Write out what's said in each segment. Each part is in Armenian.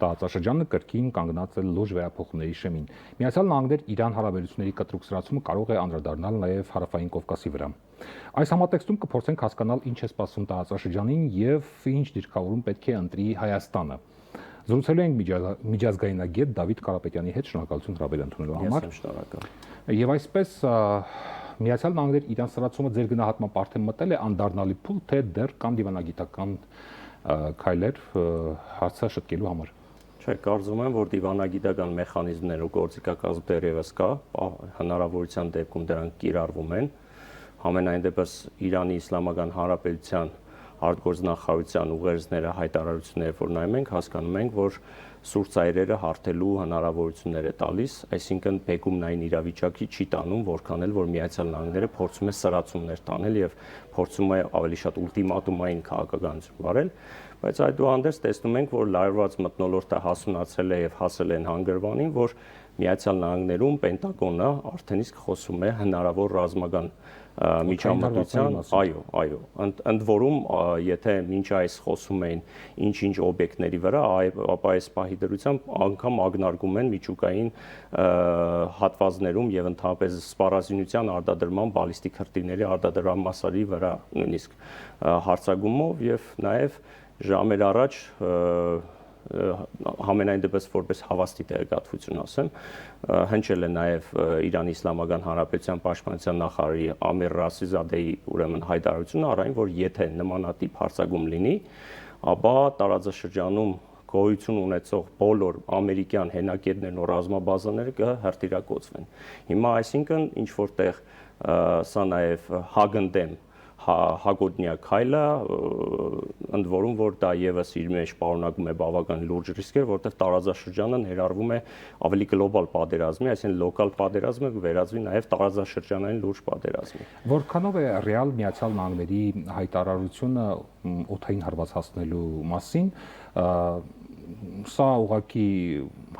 տարածաշրջանը կրկին կանգնած է լուրջ վերափոխումների շեմին։ Միացյալ Նահանգներ Իրան հարաբերությունների կտրուկ սրացումը կարող է անդրադառնալ նաև Հարավային Կովկասի վրա։ Այս համատեքստում կփորձենք հասկանալ ինչ է սպասում տարածաշրջանին եւ ինչ դիրքավորում պետք է ընտրի Հայաստանը։ Զրուցելու ենք միջազգայնագետ Դավիթ Կարապետյանի հետ, շնորհակալություն հրավեր ընդունելու համար։ Շնորհակալ։ Եվ այսպես Միացյալ Նահանգներ Իրան սրացումը ձեր գնահատմամբ արդեն մտել է անդառնալի փուլ, թե դեռ կան դիվանագիտական քայլեր հարցը շտկելու համար։ Չէ, կարծում եմ, որ դիվանագիտական մեխանիզմներ ու գործիքակազմ դեռևս կա, հնարավորության դեպքում դրանք կիրառվում են։ Համենայն դեպս Իրանի Իսլամական Հանրապետության արտգործնախարարության ուղերձները, հայտարարությունները, որ նայում ենք, հասկանում ենք, որ սուր ծայրերը հարթելու հնարավորություններ է տալիս, այսինքն բեկումնային իրավիճակի չի տանում, որքան էլ որ Միացյալ Նահանգները փորձում է սրացումներ տանել եւ փորձում է ավելի շատ ուլտիմատումային քաղաքականություն վարել, բայց այդուհանդերձ տեսնում ենք, որ լարված մթնոլորտը հասունացել է եւ հասել են հանգրվանին, որ Միացյալ Նահանգներում Պենտագոնը արդեն իսկ խոսում է հնարավոր ռազմական միջամտության, այո, ընդ որում, եթե մինչ այս խոսում էին ինչ-ինչ օբյեկտների վրա, ապա այս պահի դրությամբ անգամ ակնարկում են միջուկային հատվածներում եւ ընդհանրապես սպառազինության արտադրման բալիստիկ հրթիռների արտադրման մասերի վրա նույնիսկ հարձակումով եւ նաեւ ժամեր առաջ համենայն դեպս որպես հավաստի տեղեկատվություն ասեմ, հնչել է նաև Իրանի Իսլամական Հանրապետության պաշտպանության նախարարի Ամիր Ռասիզադեի ուրեմն հայտարարությունը առայն, որ եթե նմանատիպ հարձակում լինի, ապա տարածաշրջանում գոյություն ունեցող բոլոր ամերիկյան հենակետներն ու ռազմաբազաները կհրթիռակոծվեն։ Հիմա այսինքն ինչ որտեղ սա նաև հագնդեմ հագոտնյա քայլ է, ընդ որում որ դա եւս իր մեջ պարունակում է բավական լուրջ ռիսկեր, որտեղ տարածաշրջանը ներառվում է ավելի գլոբալ պատերազմի, այսինքն լոկալ պատերազմը վերածվի նաեւ տարածաշրջանային լուրջ պատերազմի։ Որքանով է ռեալ Միացյալ Նահանգների հայտարարությունը օդային հարված հասնելու մասին, սա ուղղակի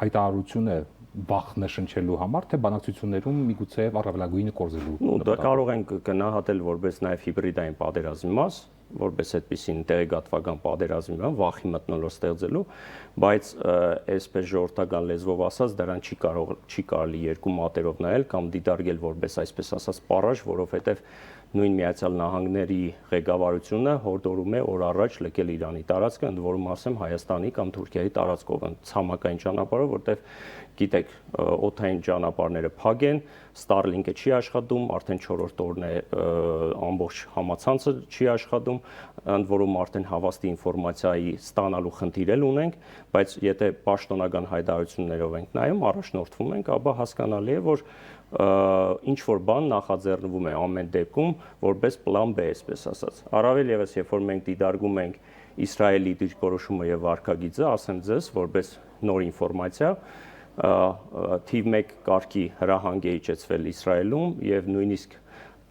հայտարարություն է վախ նշնչելու համար, թե բանակցություններում միգուցե առավելագույնը կորզելու։ Դա կարող ենք գնահատել որպես նաև հիբրիդային պատերազմի մաս, որպես այդպիսին տեղեկատվական պատերազմի մաս, վախի մթնոլորտ ստեղծելու, բայց այսպես ժողովրդական լեզվով ասած դրան չի կարելի երկու մատերով նայել կամ դիտարկել որպես այսպես ասած պարաժ, որովհետև նույն Միացյալ Նահանգների ղեկավարությունը հորդորում է օր առաջ լքել Իրանի տարածքը, ընդ որում ասեմ Հայաստանի կամ Թուրքիայի տարածքով, ցամաքային ճանապարհով, որտեղ գիտեք, օդային ճանապարհները փակ են, Starlink-ը չի աշխատում, արդեն 4-րդ օրն է ամբողջ համացանցը չի աշխատում, ընդ որում արդեն հավաստի ինֆորմացիայի ստանալու խնդիր էլ ունենք, բայց եթե պաշտոնական հայտարարություններով ենք նայում, առաջնորդվում ենք, ապա հասկանալի է, որ ինչ որ բան նախաձեռնվում է ամեն դեպքում որպես պլան B, այսպես ասած։ Առավել եւս, երբ որ մենք դիտարկում ենք Իսրայելի դիրքորոշումը եւ վարքագիծը, ասեմ ձեզ, որպես նոր ինֆորմացիա, թիվ 1 կարգի հրահանգ է իջեցվել Իսրայելում եւ նույնիսկ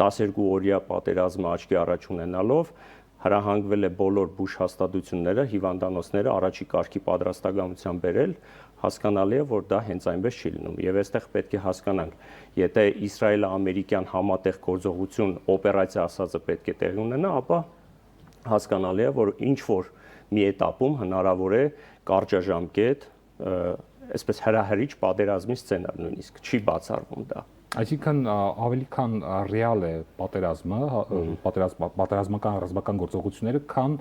12 օրյա պատերազմը աչքի առաջ ունենալով հրահանգվել է բոլոր բուժ հաստատությունները, հիվանդանոցները առաջի կարգի պատրաստակամության բերել, հասկանալի է, որ դա հենց այնպես չի լինում։ Եվ այստեղ պետք է հասկանանք, եթե Իսրայելա-ամերիկյան համատեղ գործողություն օպերացիա ասածը պետք է տեղի ունենա, ապա հասկանալի է, որ ինչ որ մի էտապում հնարավոր է կարճաժամկետ, այսպես հրահրիչ պատերազմի սցենար նույնիսկ չի բացառվում դա։ Այսինքն ավելի քան ռեալ է պատերազմը, պատերազմական ռազմական գործողությունները, քան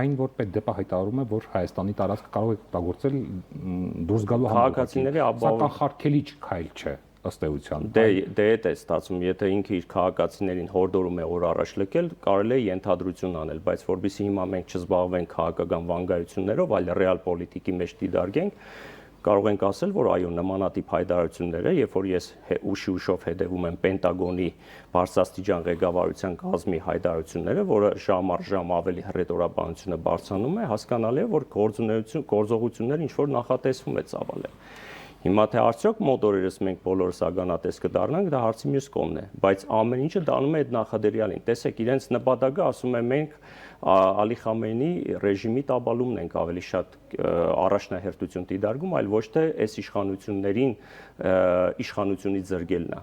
այն, որ պետդեպը հայտարարում է, որ Հայաստանի տարածքը կարող է օգտագործել դուրս գալու համար։ Քաղաքացիների Սա կանխարգելիչ քայլ չէ, ըստ էության։ Դե է ստացվում, եթե ինքը իր քաղաքացիներին հորդորում է օր առաջ լքել, կարելի է ենթադրություն անել, բայց որբիսի հիմա մենք չզբաղվենք քաղաքական վանգայություններով, այլ ռեալ պոլիտիկի մեջ դիտարկենք, կարող ենք ասել, որ այո, նմանատիպ հայտարարությունները, երբ որ ես ուշով հետևում եմ Պենտագոնի բարձրաստիճան ղեկավարության կազմի հայտարարությունները, որը ժամ առ ժամ ավելի հռետորաբանությունը բարձրանում է, հասկանալի է, որ գործողությունները ինչ որ նախատեսվում է ծավալել։ Հիմա թե արդյոք մոտորերս մենք բոլորս ագանատես կդառնանք, դա հարցի մյուս կողմն է, բայց ամեն ինչը դառնում է այդ նախադրյալին։ Տեսեք, իրենց նպատակը ասում է մենք Ալի Խամեյնի ռեժիմի տապալումն ենք ավելի շատ առաջնահերթություն դիտարկում, այլ ոչ թե այս իշխանություններին իշխանությունից զրկելն է,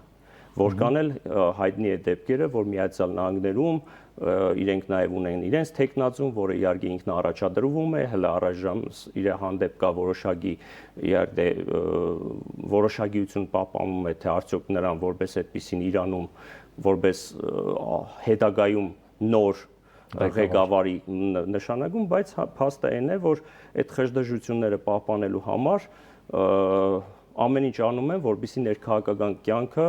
Որքան էլ հայտնի է դեպքերը, որ Միացյալ Նահանգներում իրենք նաև ունեն իրենց տեխնազում, որը իհարկե ինքն առաջադրվում է, հələ առայժմ իր հանդեպ կա որոշակի իհարկե որոշակիություն պահպանվում է, թե արդյոք նրան որպես այդպեսին Իրանում որպես հետագայում նոր ղեկավարի նշանակում, բայց փաստը այն է, որ այդ խժդժությունները պահպանելու համար ամեն ինչ անում են, որպեսզի ներքաղաքական կյանքը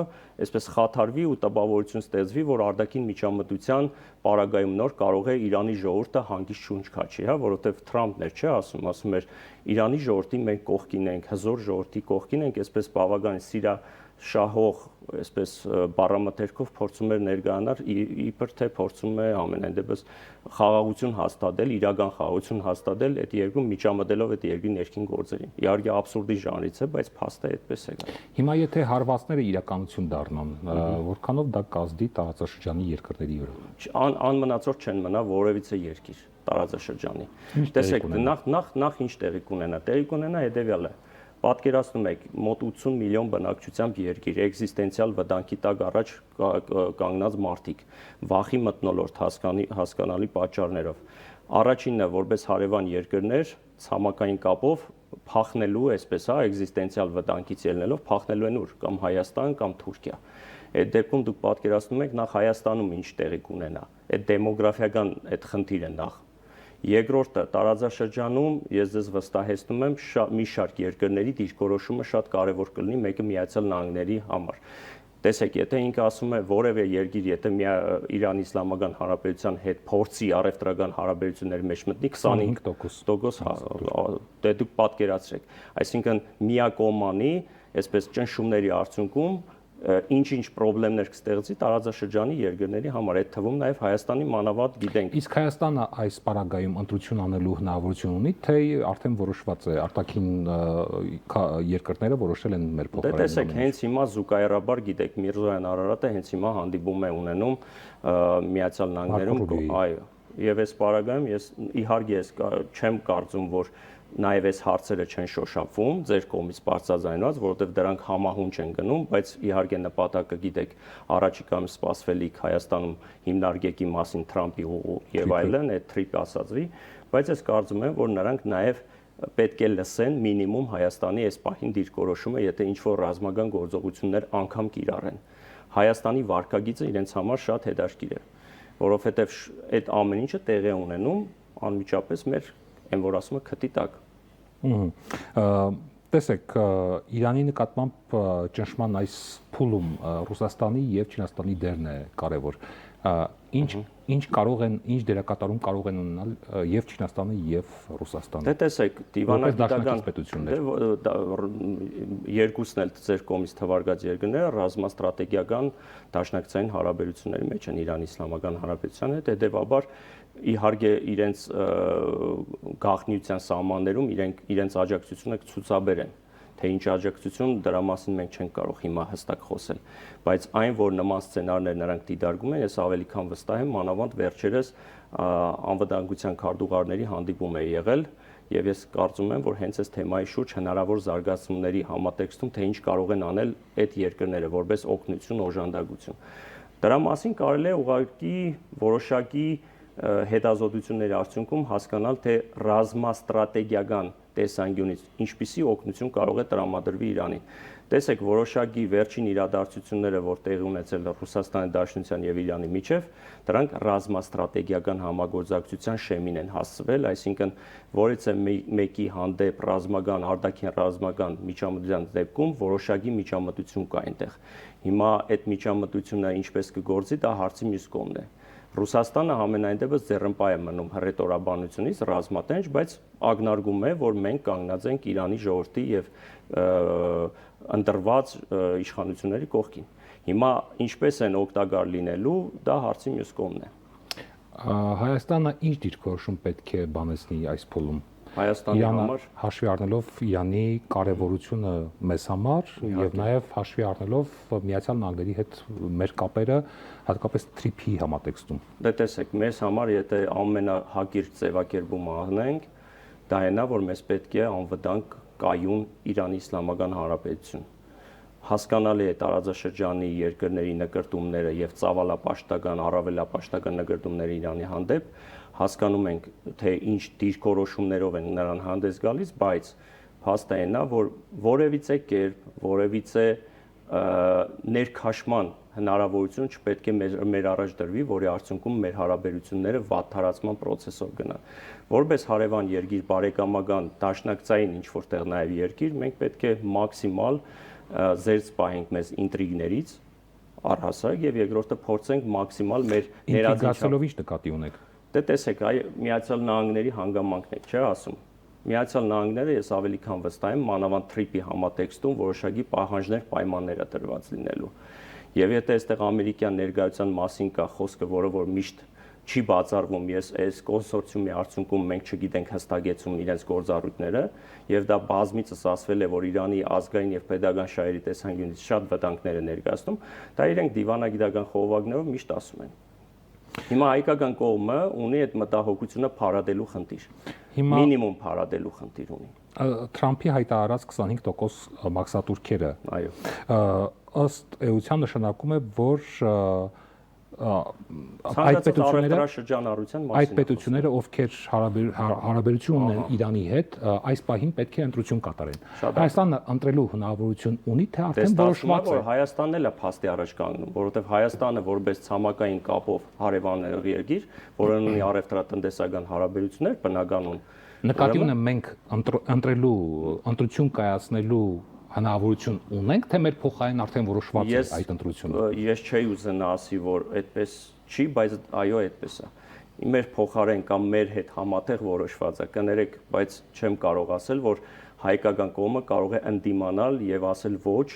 այսպես խաթարվի ու տպավորություն ստեղծվի, որ արտաքին միջամտության պարագայում նոր կարող է Իրանի ժողովուրդը հանգիստ շունչ քաչի, հա, որովհետև Թրամփն էր, չէ, ասում էր Իրանի ժողովրդի մենք կողքին ենք, հզոր ժողովրդի կողքին ենք, այսպես բավական սիրաշահող, այսպես բառամթերքով փորձում էր ներկայանալ, իբր թե փորձում է ամենայն դեպս խաղաղություն հաստատել, իրական խաղաղություն հաստատել այդ երկրում միջամտելով այդ երկրի ներքին գործերին։ Իհարկե աբսուրդի ժանրից է, բայց փաստը այդպես է գալիս։ Հիմա եթե հարվածները իրականություն դառնան, որքանով դա կազդի տարածաշրջանի երկրների վրա։ Անմնացորդ չեն մնա որևիցե երկիր տարածաշրջանի։ Տեսեք, նախ ինչ տեղի կունենա։ Տեղի կունենա հետևյալը։ Պատկերացնում եք մոտ 80 միլիոն բնակչությամբ երկիր, էգզիստենցիալ վտանգի տակ առաջ կանգնած մարդիկ, վախի մթնոլորտ հասկանալի պատճառներով։ Առաջինը որպես հարևան երկրներ ցամաքային կապով փախնելու, այսպես հա, էգզիստենցիալ վտանգից ելնելով փախնելու են ուր, կամ Հայաստան կամ Թուրքիա։ Այդ դեպքում դուք պատկերացնում եք նախ Հայաստանում ինչ տեղի կունենա։ Այդ դեմոգրաֆիական այդ խնդիրը նախ։ Երկրորդը տարածաշրջանում ես ձեզ վստահեցնում եմ մի շարք երկրների դիրքորոշումը շատ կարևոր կլինի, մեկը Միացյալ Նահանգների համար։ Տեսեք, եթե ինքը ասում է որևէ երկիր, եթե Իրանի Իսլամական Հանրապետության հետ փորձի առևտրական հարաբերությունների մեջ մտնի 25%, դե դուք պատկերացրեք, այսինքն միակողմանի, այսպես ճնշումների արդյունքում ինչ-ինչ խնդիրներ կստեղծի տարածաշրջանի երկրների համար, այդ թվում նաև Հայաստանի մանավանդ գիտենք։ Իսկ Հայաստանը այս պարագայում ընտրություն անելու հնարավորություն ունի, թե արդեն որոշված է արտաքին երկրները որոշել են մեր փոխարեն։ Դե տեսեք, հենց հիմա զուգահեռաբար գիտեք Միրզոյան Արարատը հենց հիմա հանդիպում է ունենում Միացյալ Նահանգներում, այո, եւ այս պարագայում ես իհարկե չեմ կարծում, որ նաև այս հարցերը չեն շոշափվում ձեր կողմից բարձրաձայնված, որովհետև դրանք համահունչ են գնում, բայց իհարկե նպատակը գիտեք, առաջիկայում սպասվելիք Հայաստանում հիմնարկեկի մասին Թրամփի եւ այլն, այդ թրիպ ասածվի, բայց ես կարծում եմ, որ նրանք նաև պետք է լսեն մինիմում Հայաստանի այս պահին դիրքորոշումը, եթե ինչ-որ ռազմական գործողություններ անգամ կիրառեն։ Հայաստանի վարկագիծը իրենց համար շատ հետաքրքիր է, որովհետև այդ ամեն ինչը տեղի է ունենում անմիջապես մեր այն որ ասում է քթի տակ։ Տեսեք, Իրանի նկատմամբ ճնշման այս փուլում Ռուսաստանի եւ Չինաստանի դերն է կարևոր։ Ինչ կարող են, ինչ դերակատարում կարող են ունենալ եւ Չինաստանը եւ Ռուսաստանը։ Դե տեսեք, դիվանագիտական պետություններ երկուսն էլ ձեր կողմից թվարկած երկրները ռազմաստրատեգիական դաշնակցային հարաբերությունների մեջ են Իրանի Իսլամական Հանրապետության հետ, հետեւաբար իհարկե իրենց գաղտնիության սահմաններում իրենց աջակցությունը կցուցաբերեն, թե ինչ աջակցություն դրա մասին մենք չենք կարող հիմա հստակ խոսել, բայց այն, որ նման սցենարներ նրանք դիտարկում են, ես ավելի քան վստահ եմ, մանավանդ վերջերս անվտանգության քարտուղարների հանդիպում է եղել, եւ ես կարծում եմ, որ հենց այս թեմայի շուրջ հնարավոր զարգացումների համատեքստում, թե ինչ կարող են անել այդ երկրները որպես օգնություն, օժանդակություն։ Դրա մասին կարելի է ուղղակի որոշակի հետազոտությունների արդյունքում հասկանալ, թե ռազմաստրատեգիական տեսանկյունից ինչպիսի օգնություն կարող է տրամադրվի Իրանին։ Տեսեք, որոշակի վերջին իրադարձությունները, որ տեղի ունեցել Ռուսաստանի Դաշնության եւ Իրանի միջև, դրանք ռազմաստրատեգիական համագործակցության շեմին են հասցվել, այսինքն որից է մեկի հանդեպ ռազմական, արտաքին ռազմական միջամտության դեպքում որոշակի միջամտություն կա այնտեղ։ Հիմա այդ միջամտությունը ինչպես կգործի, դա հարցի մյուս կողմն է։ Ռուսաստանը համենայն դեպս ձեռնպահ է մնում հռետորաբանությունից ռազմատենչ, բայց ակնարկում է, որ մենք կանգնած ենք Իրանի ժողովրդի եւ ընտրված իշխանությունների կողքին։ Հիմա ինչպես են օգտակար լինելու, դա հարցի մյուս կողմն է։ Հայաստանը ինչ դիրքորոշում պետք է բանեցնի այս փուլում։ Հայաստանի համար հաշվի առնելով Իրանի կարևորությունը մեզ համար եւ նաեւ հաշվի առնելով Միացյալ Նահանգների հետ մեր կապերը հատկապես TRIP-ի համատեքստում։ Դե տեսեք, մեզ համար եթե ամենահակիրճ ձևակերպումը անենք, դա այնա, որ մեզ պետք է անվտանգ կայուն Իրանի Իսլամական Հանրապետություն, հասկանալի է տարածաշրջանի երկրների նկրտումները եւ ծավալապաշտական, առավելապաշտական նկրտումները Իրանի հանդեպ, հասկանում ենք, թե ինչ դիրքորոշումներով են նրան հանդես գալիս, բայց փաստը այն է, որ որևիցե կերպ, որևիցե ներքաշման հնարավորություն չպետք է մեր առաջ դրվի, որի արդյունքում մեր հարաբերությունները վատթարացման process-ով գնան։ Որպես հարևան երկիր, բարեկամական, դաշնակցային ինչ-որ տեղ նաև երկիր, մենք պետք է մաքսիմալ զերծ պահենք մեզ ինտրիգներից առհասարակ եւ երկրորդը փորձենք մաքսիմալ մեր ներածելով ինչ նկատի ունեք։ Դե տեսեք, այ Միացյալ Նահանգների հանգամանքն է, չէ՞ ասում։ Միացյալ Նահանգները ես ավելի քան վստահ եմ մանավանդ TRIP-ի համատեքստում որոշակի պահանջներ, պայմաններ է տրված լինելու։ Եվ եթե այստեղ ամերիկյան ներկայության մասին կա խոսքը, որը որ միշտ չի բացառվում, ես այս կոնսորցիումի արդյունքում մենք չգիտենք հստակեցում իրենց գործառույթները, եւ դա բազմիցս ասվել է, որ Իրանի ազգային եւ pedagogan շահերի տեսանկյունից շատ վտանգներ է ներկայացնում, դա իրենք դիվանագիտական խողովակներով միշտ ասում են։ Հիմա հայկական կողմը ունի այդ մտահոգությունը փարադելու խնդիր։ Մինիմում փարադելու խնդիր ունի։ Թրամփի հայտարարած 25% մաքսատուրքերը, այո, ըստ էության նշանակում է, որ այդ պետությունները, ովքեր հարաբերություն ունեն Իրանի հետ, այս պահին պետք է ընտրություն կատարեն։ Հայաստանը ընտրելու հնարավորություն ունի, թե արդեն որոշված է։ Հայաստանն էլ է փաստի առաջ կանգնում, որովհետև Հայաստանը որպես ցամաքային կապով հարևաններ երկիր, որը ունի առևտրատնտեսական հարաբերություններ, բնականon նկատի ունեմ մենք ընտրություն կայացնելու հնարավորություն ունենք, թե մեր փոխարեն արդեն որոշված է այդ ընտրությունը։ Ես չէի ուզենա ասի, որ այդպես չի, բայց այո, այդպես է։ Մեր փոխարեն կամ մեր հետ համատեղ որոշված է, կներեք, բայց չեմ կարող ասել, որ հայկական կողմը կարող է ընդդիմանալ եւ ասել ոչ,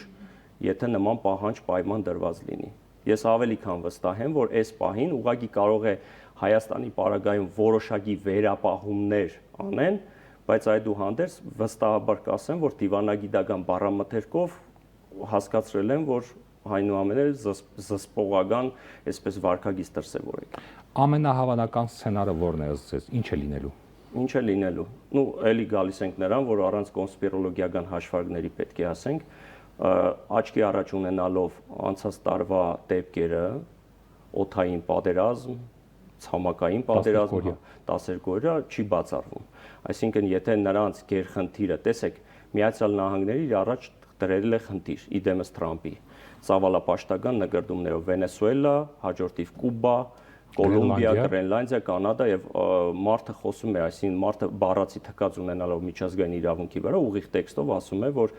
եթե նման պահանջ պայման դրված լինի։ Ես ավելի քան վստահ եմ, որ այս պահին ուղղակի կարող է Հայաստանի պարագայում որոշակի վերապահումներ անեն, բայց այդուհանդերձ վստահաբար կասեմ, որ դիվանագիտական բառամթերքով հասկացրել եմ, որ այնուամենայնիվ զսպողական, այսպես վարքագիծ դրսևորեք։ Ամենահավանական սցենարը ո՞րն է ըստ ձեզ, ինչ է լինելու։ Ինչ է լինելու։ Ну, էլի գալիս ենք նրան, որ առանց կոնսպիրոլոգիական հաշվարկների պետք է ասենք, աչքի առաջ ունենալով անցած տարվա դեպքերը, օդային պատերազմ, ցամաքային պատերազմ, 12 օրյա չի բացառվում։ Այսինքն, եթե նրանց գերխնդիրը, տեսեք, Միացյալ Նահանգները իր առաջ դրել է խնդիր, իդեմս Թրամփի, ծավալապաշտական նկրտումներով Վենեսուելա, հաջորդիվ Կուբա, Կոլումբիա, Գրենլանդիա, Կանադա եւ մարդը խոսում է, այսինքն մարդը բառացի թքած ունենալով միջազգային իրավունքի վրա ուղիղ տեքստով ասում է, որ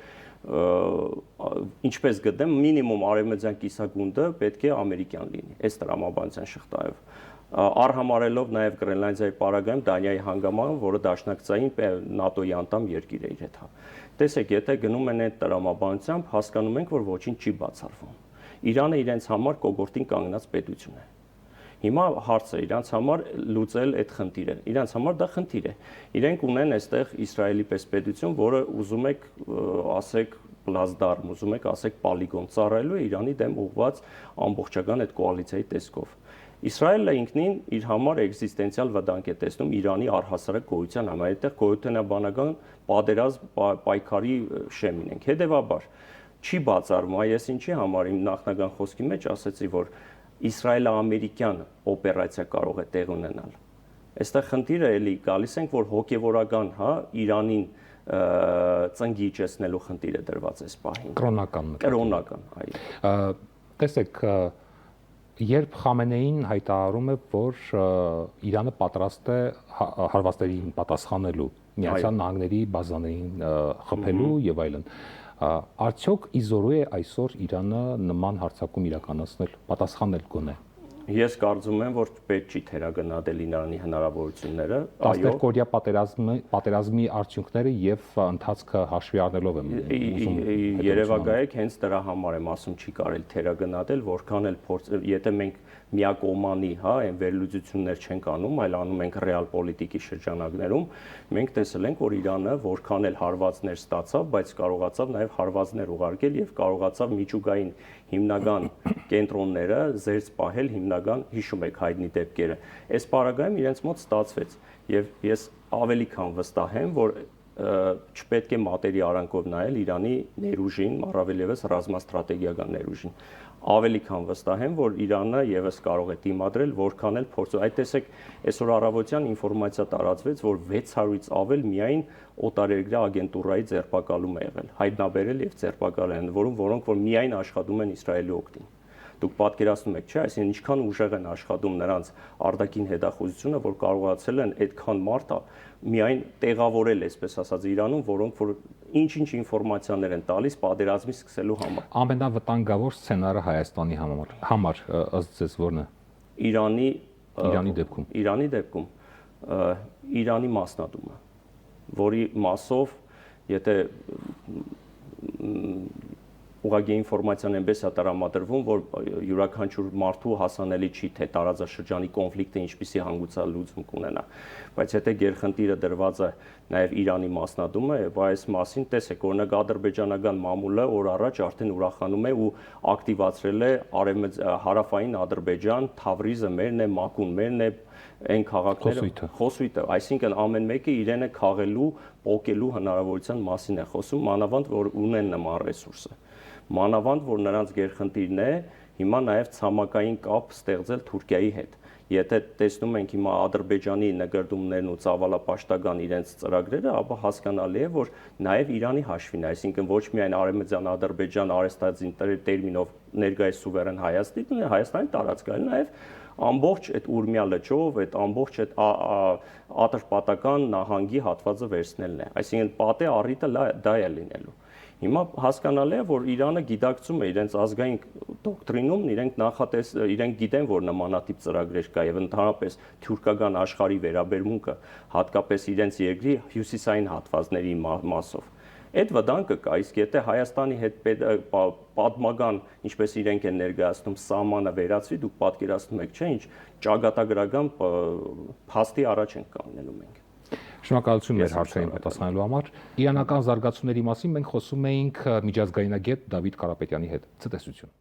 ինչպես գտնեմ, մինիմում արևմտյան կիսագունդը պետք է ամերիկյան լինի, այս տրամաբանության շղթայով։ Արհամարելով նաև Գրենլանդիայի պարագայում Դանիայի հանգամանքը, որը դաշնակցային ՆԱՏՕ-ի անդամ երկիր է իր հետ։ Տեսեք, եթե գնում են այդ տրամաբանությամբ, հասկանում ենք, որ ոչինչ չի բացառվում։ Իրանը իրենց համար կողորտին կանգնած պետություն է։ Հիմա հարցը իրանց համար լուծել այդ խնդիրը։ Իրանց համար դա խնդիր է։ Իրենք ունեն այստեղ Իսրայելի պես պետություն, որը ուզում եք ասեք պլազդարմ, ուզում եք ասեք պոլիգոն ծառայելու է Իրանի դեմ ուղղված ամբողջական այդ կոալիցիայի տեսքով։ Իսրայելը ինքնին իր համար էգզիստենցիալ վտանգ է տեսնում Իրանի առհասարակ գոյության համար, այդտեղ գոյութենաբանական պատերազմ պայքարի շեմին ենք։ Հետևաբար չի բացառվում, այս ինչի համար իմ նախնական խոսքի մեջ ասեցի, որ իսրայելա-ամերիկյան օպերացիա կարող է տեղ ունենալ։ Այստեղ խնդիրը էլի գալիս ենք, որ հոգևորական, Իրանին ծնգի իջեցնելու խնդիրը դրված է այս պահին։ Կրոնական, այո։ Տեսեք, երբ Խամենեին հայտարարում է, որ Իրանը պատրաստ է հարվածներին պատասխանելու, Միացյալ Նահանգների բազաներին խփելու եւ այլն, արդյոք իզորու է այսօր Իրանը նման հարձակում իրականացնել, պատասխանել գոնե։ Ես կարծում եմ, որ պետք չի թերագնահատել Իրանի հնարավորությունները, այո։ 12-օրյա պատերազմի արդյունքները եւ ընթացքը հաշվի առնելով եմ ուզում։ Երևակայեք, հենց դրա համար եմ ասում, չի կարելի թերագնահատել, որքան էլ եթե մենք միակողմանի, այն վերլուծություններ չենք անում, այլ անում ենք ռեալ պոլիտիկի շրջանակներում, մենք տեսել ենք, որ Իրանը որքան էլ հարվածներ ստացավ, բայց կարողացավ նաև հարվածներ ուղարկել եւ կարողացավ միջուկային հիմնական կենտրոնները զերծ պահել, հիմնական հիշում եք հայտնի դեպքերը։ Այս պարագայում իրենց մոտ ստացվեց եւ ես ավելի քան վստահ եմ, որ չպետք է մատերի արանքով նայել Իրանի ներուժին, առավել եւս ռազմաստրատեգիական ներուժին։ Ավելի քան վստահ եմ, որ Իրանը եւս կարող է դիմադրել, որքան էլ փորձ։ Այդ տեսեք, այսօր առավոտյան ինֆորմացիա տարածվեց, որ 600-ից ավել միայն օտարերկրյա ագենտուրայի ձերբակալում է եղել, հայտնաբերել եւ ձերբակալել են, որոնք որ միայն աշխատում են Իսրայելի օգտին։ Դուք պատկերացնում եք, չէ՞, այսինքն ինչքան ուժեղ են աշխատում նրանց արտաքին հետախուզությունը, որ կարողացել են այդքան մարդը միայն տեղավորել, այսպես ասած, Իրանում, որոնք որ ինչ-ինչ ինֆորմացիաներ են տալիս պատերազմի սկսելու համար։ Ամենավտանգավոր սցենարը Հայաստանի համար ըստ ձեզ ո՞րն է։ Իրանի դեպքում Իրանի մասնատումը, որի մասով, եթե ուղղակի ինֆորմացիան այնպես է տրամադրվում, որ յուրաքանչյուր մարդու հասանելի չի, թե տարածաշրջանի կոնֆլիկտը ինչպիսի հանգուցալուծում կունենա, բայց եթե գերխնդիրը դրված է նաև Իրանի մասնատումը, եւ այս մասին տեսեք, օրինակ ադրբեջանական մամուլը օր առաջ արդեն ուրախանում է ու ակտիվացրել է հարավային Ադրբեջան, Թավրիզը մերն է, Մակուն մերն է, այն քաղաքները խոսույթը, այսինքն ամեն մեկը իրեն է քաղելու, պոկելու հնարավորության մասին է խոսում, մանավանդ որ ունեն նման ռեսուրսը։ Մանավանդ որ նրանց գերխնդիրն է հիմա նաև ցամաքային կապ ստեղծել Թուրքիայի հետ։ Եթե տեսնում ենք հիմա Ադրբեջանի նկարտումներն ու ցավալապաշտական իրենց ծրագրերը, ապա հասկանալի է, որ նաև Իրանի հաշվին է, այսինքն ոչ միայն Արևմտյան Ադրբեջան արեստացին տերմինով ներկայիս սուվերեն Հայաստանի տարածքային, նաև ամբողջ այդ Ուրմիա լճով, այդ ամբողջ այդ ատրպատական նահանգի հատվածը վերցնելն է։ Այսինքն պատե առիթը դա է լինելու։ Հիմա հասկանալի է, որ Իրանը գիտակցում է իրենց ազգային դոկտրինում, իրենք գիտեն, որ նմանատիպ ծրագրեր կա եւ ընդհանրապես թուրքական աշխարհի վերաբերմունքը, հատկապես իրենց երկրի հյուսիսային հատվածների մասով։ Այդ վտանգը կա, իսկ եթե Հայաստանի հետ պատմական, ինչպես իրենք են ներկայացնում, սահմանը վերացվի, դուք պատկերացնում եք, չէ՞, ինչ ճակատագրական փաստի առաջ ենք կանգնելու մենք։ Շնորհակալություն մեր հարցերին պատասխանելու համար։ Իրանական զարգացումների մասին մենք խոսում էինք միջազգայնագետ Դավիթ Կարապետյանի հետ։ Ցտեսություն։